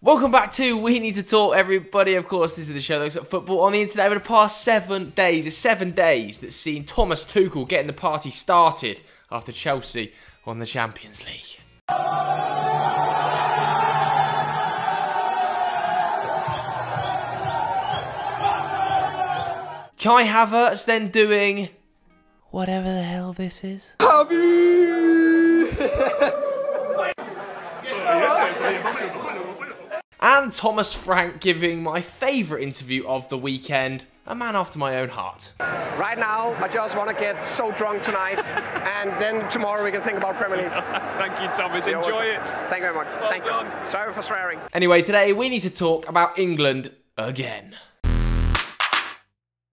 Welcome back to We Need to Talk, everybody. Of course, this is the show that looks at football on the internet over the past 7 days. It's 7 days that's seen Thomas Tuchel getting the party started after Chelsea won the Champions League. Kai Havertz then doing whatever the hell this is. And Thomas Frank giving my favourite interview of the weekend, a man after my own heart. Right now, I just want to get so drunk tonight, and then tomorrow we can think about Premier League. Thank you, Thomas. Enjoy it. Thank you very much. Well Thank done. you. Sorry for swearing. Anyway, today we need to talk about England again.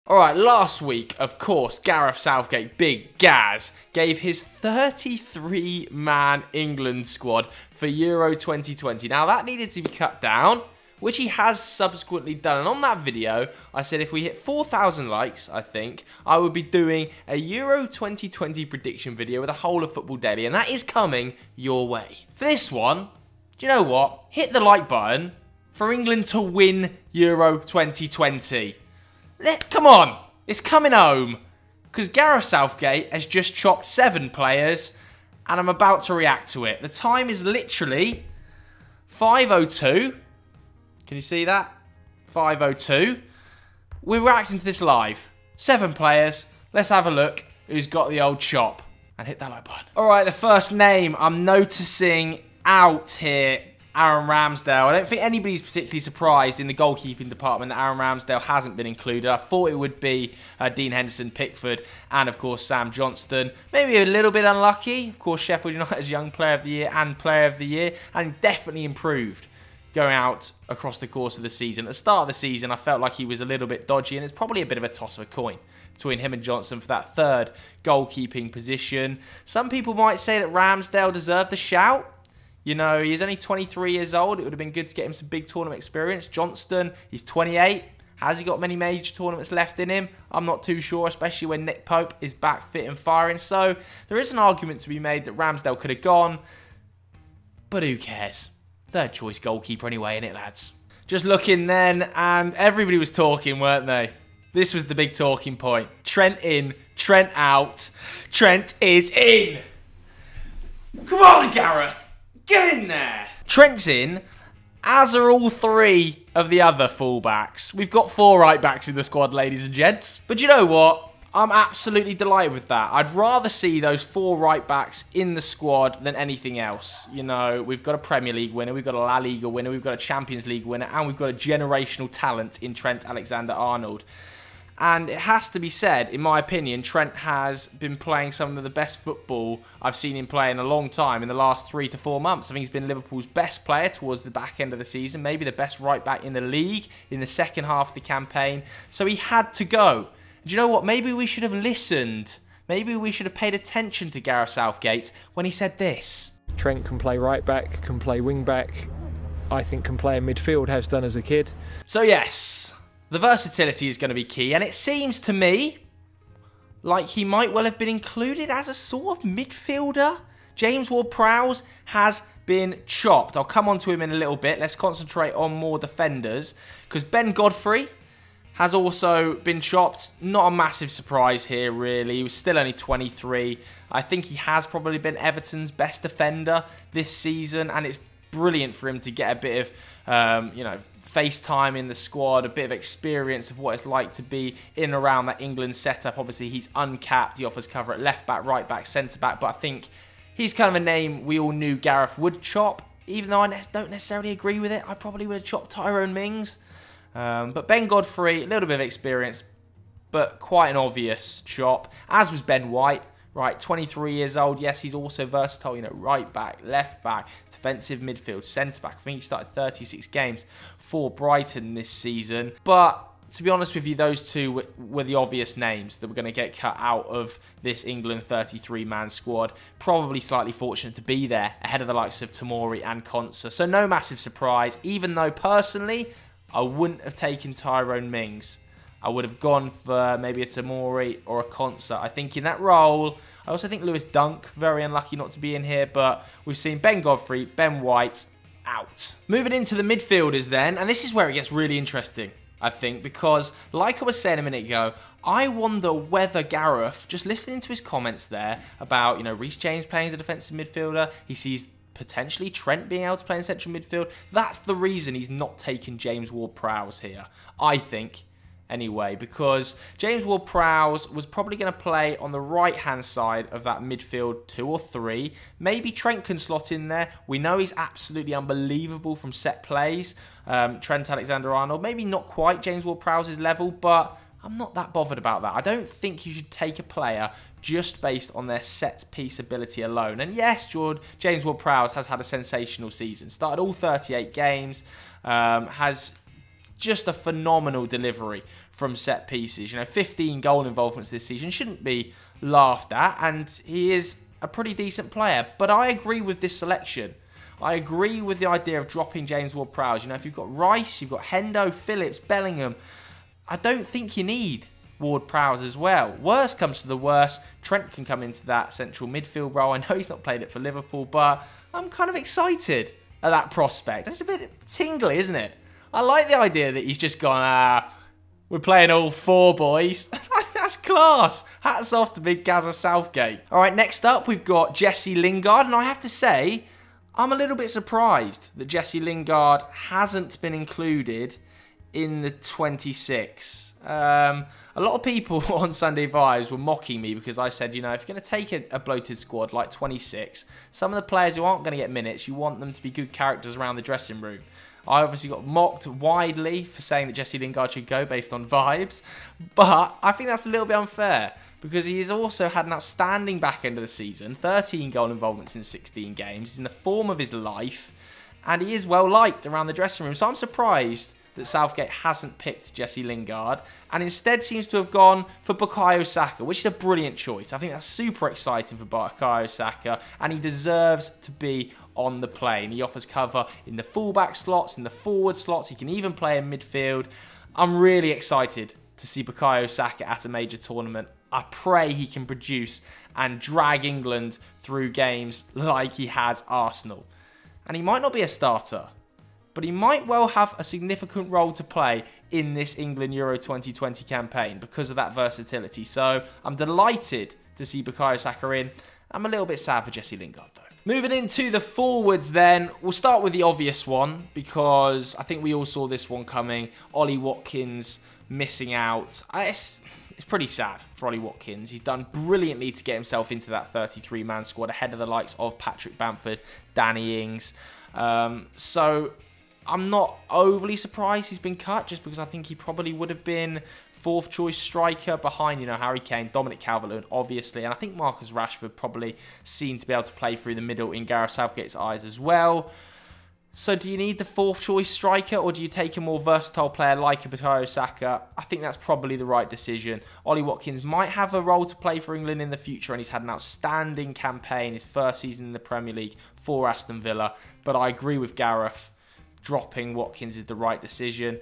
Alright, last week, of course, Gareth Southgate, Big Gaz, gave his 33-man England squad for Euro 2020. Now, that needed to be cut down, which he has subsequently done. And on that video, I said if we hit 4,000 likes, I think, I would be doing a Euro 2020 prediction video with a whole of Football Daily. And that is coming your way. For this one, do you know what? Hit the like button for England to win Euro 2020. Come on, it's coming home. Because Gareth Southgate has just chopped 7 players and I'm about to react to it. The time is literally 5:02. Can you see that? 5:02. We're reacting to this live. 7 players. Let's have a look who's got the old chop. And hit that like button. Alright, the first name I'm noticing out here, Aaron Ramsdale. I don't think anybody's particularly surprised in the goalkeeping department that Aaron Ramsdale hasn't been included. I thought it would be Dean Henderson, Pickford, and of course Sam Johnston. Maybe a little bit unlucky. Of course, Sheffield United's Young Player of the Year and Player of the Year, and definitely improved going out across the course of the season. At the start of the season, I felt like he was a little bit dodgy, and it's probably a bit of a toss of a coin between him and Johnson for that third goalkeeping position. Some people might say that Ramsdale deserved the shout. You know, he's only 23 years old. It would have been good to get him some big tournament experience. Johnston, he's 28. Has he got many major tournaments left in him? I'm not too sure, especially when Nick Pope is back fit and firing. So there is an argument to be made that Ramsdale could have gone, but who cares? Third choice goalkeeper anyway, innit, lads? Just looking then, and everybody was talking, weren't they? This was the big talking point. Trent in, Trent out. Trent is in. Come on, Gareth. Get in there! Trent's in, as are all 3 of the other fullbacks. We've got 4 right-backs in the squad, ladies and gents. But you know what? I'm absolutely delighted with that. I'd rather see those 4 right-backs in the squad than anything else. You know, we've got a Premier League winner, we've got a La Liga winner, we've got a Champions League winner, and we've got a generational talent in Trent Alexander-Arnold. And it has to be said, in my opinion, Trent has been playing some of the best football I've seen him play in a long time in the last 3 to 4 months. I think he's been Liverpool's best player towards the back end of the season, maybe the best right back in the league in the second half of the campaign. So he had to go. Do you know what? Maybe we should have listened. Maybe we should have paid attention to Gareth Southgate when he said this. Trent can play right back, can play wing back. I think can play in midfield, has done as a kid. So yes, the versatility is going to be key, and it seems to me like he might well have been included as a sort of midfielder. James Ward-Prowse has been chopped. I'll come on to him in a little bit. Let's concentrate on more defenders, because Ben Godfrey has also been chopped. Not a massive surprise here, really. He was still only 23. I think he has probably been Everton's best defender this season, and it's brilliant for him to get a bit of, you know, face time in the squad, a bit of experience of what it's like to be in and around that England setup. Obviously, he's uncapped. He offers cover at left back, right back, centre back, but I think he's kind of a name we all knew Gareth would chop. Even though I don't necessarily agree with it, I probably would have chopped Tyrone Mings. But Ben Godfrey, a little bit of experience, but quite an obvious chop, as was Ben White. Right, 23 years old. Yes, he's also versatile, you know, right back, left back, defensive midfield, centre back. I think he started 36 games for Brighton this season. But to be honest with you, those two were the obvious names that were going to get cut out of this England 33-man squad. Probably slightly fortunate to be there ahead of the likes of Tomori and Konsa. So no massive surprise, even though personally, I wouldn't have taken Tyrone Mings. I would have gone for maybe a Tomori or a Konsa. I think in that role, I also think Lewis Dunk, very unlucky not to be in here, but we've seen Ben Godfrey, Ben White, out. Moving into the midfielders then, and this is where it gets really interesting, I think, because like I was saying a minute ago, I wonder whether Gareth, just listening to his comments there about, Reece James playing as a defensive midfielder, he sees potentially Trent being able to play in central midfield. That's the reason he's not taken James Ward-Prowse here, I think. Anyway, because James Ward-Prowse was probably going to play on the right-hand side of that midfield 2 or 3. Maybe Trent can slot in there. We know he's absolutely unbelievable from set plays. Trent Alexander-Arnold, maybe not quite James Ward-Prowse's level, but I'm not that bothered about that. I don't think you should take a player just based on their set-piece ability alone. And yes, James Ward-Prowse has had a sensational season. Started all 38 games, has just a phenomenal delivery from set pieces. 15 goal involvements this season shouldn't be laughed at, and he is a pretty decent player. But I agree with this selection. I agree with the idea of dropping James Ward-Prowse. If you've got Rice, you've got Hendo, Phillips, Bellingham, I don't think you need Ward-Prowse as well. Worst comes to the worst, Trent can come into that central midfield role. I know he's not played it for Liverpool, but I'm kind of excited at that prospect. It's a bit tingly, isn't it? I like the idea that he's just gone, we're playing all 4 boys. That's class. Hats off to big Gareth Southgate. All right, next up, we've got Jesse Lingard. And I have to say, I'm a little bit surprised that Jesse Lingard hasn't been included in the 26. A lot of people on Sunday Vibes were mocking me because I said, if you're going to take a bloated squad like 26, some of the players who aren't going to get minutes, you want them to be good characters around the dressing room. I obviously got mocked widely for saying that Jesse Lingard should go based on vibes, but I think that's a little bit unfair because he has also had an outstanding back end of the season, 13 goal involvements in 16 games, he's in the form of his life, and he is well liked around the dressing room. So I'm surprised that Southgate hasn't picked Jesse Lingard and instead seems to have gone for Bukayo Saka, which is a brilliant choice. I think that's super exciting for Bukayo Saka, and he deserves to be on the plane. He offers cover in the fullback slots, in the forward slots. He can even play in midfield. I'm really excited to see Bukayo Saka at a major tournament. I pray he can produce and drag England through games like he has Arsenal. And he might not be a starter, but he might well have a significant role to play in this England Euro 2020 campaign because of that versatility. So I'm delighted to see Bukayo Saka in. I'm a little bit sad for Jesse Lingard though. Moving into the forwards then, we'll start with the obvious one because I think we all saw this one coming. Ollie Watkins missing out. It's pretty sad for Ollie Watkins. He's done brilliantly to get himself into that 33-man squad ahead of the likes of Patrick Bamford, Danny Ings. So I'm not overly surprised he's been cut just because I think he probably would have been 4th choice striker behind, Harry Kane, Dominic Calvert-Lewin, obviously. And I think Marcus Rashford probably seen to be able to play through the middle in Gareth Southgate's eyes as well. So do you need the 4th choice striker or do you take a more versatile player like a Bukayo Saka? I think that's probably the right decision. Ollie Watkins might have a role to play for England in the future and he's had an outstanding campaign, his first season in the Premier League for Aston Villa. But I agree with Gareth. Dropping Watkins is the right decision.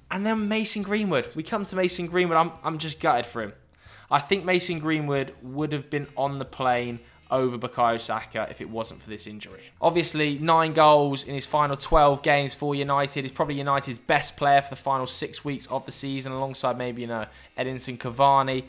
And then Mason Greenwood. We come to Mason Greenwood. I'm just gutted for him. I think Mason Greenwood would have been on the plane over Bukayo Saka if it wasn't for this injury. Obviously, 9 goals in his final 12 games for United. He's probably United's best player for the final 6 weeks of the season, alongside maybe, Edinson Cavani,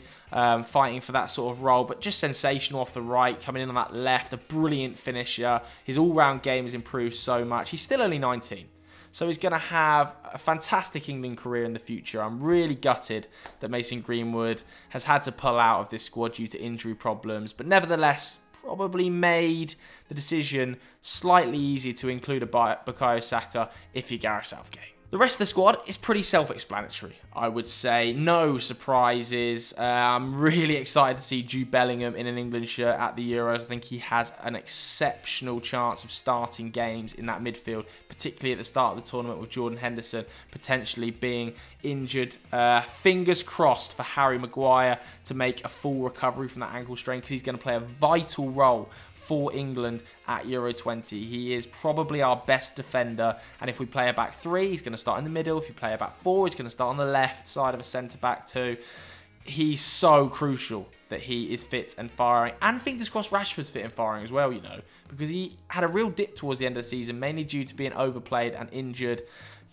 fighting for that sort of role. But just sensational off the right, coming in on that left, a brilliant finisher. His all-round game has improved so much. He's still only 19. So he's going to have a fantastic England career in the future. I'm really gutted that Mason Greenwood has had to pull out of this squad due to injury problems. But nevertheless, probably made the decision slightly easier to include a Bukayo Saka if you're Gareth Southgate. The rest of the squad is pretty self-explanatory, I would say. No surprises. I'm really excited to see Jude Bellingham in an England shirt at the Euros. I think he has an exceptional chance of starting games in that midfield, particularly at the start of the tournament with Jordan Henderson potentially being injured. Fingers crossed for Harry Maguire to make a full recovery from that ankle strain because he's going to play a vital role for England at Euro 20. He is probably our best defender, and if we play a back 3, he's going to start in the middle. If you play a back 4, he's going to start on the left side of a centre-back too. he's so crucial that he is fit and firing. And fingers crossed Rashford's fit and firing as well, you know, because he had a real dip towards the end of the season, mainly due to being overplayed and injured.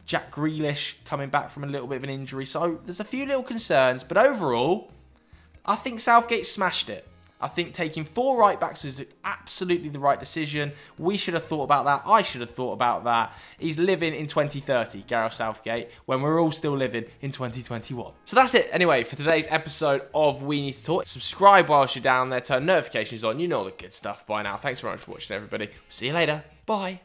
Jack Grealish coming back from a little bit of an injury. So there's a few little concerns, but overall, I think Southgate smashed it. I think taking 4 right-backs is absolutely the right decision. We should have thought about that. I should have thought about that. He's living in 2030, Gareth Southgate, when we're all still living in 2021. So that's it, anyway, for today's episode of We Need to Talk. Subscribe whilst you're down there. Turn notifications on. You know all the good stuff by now. Thanks very much for watching, everybody. See you later. Bye.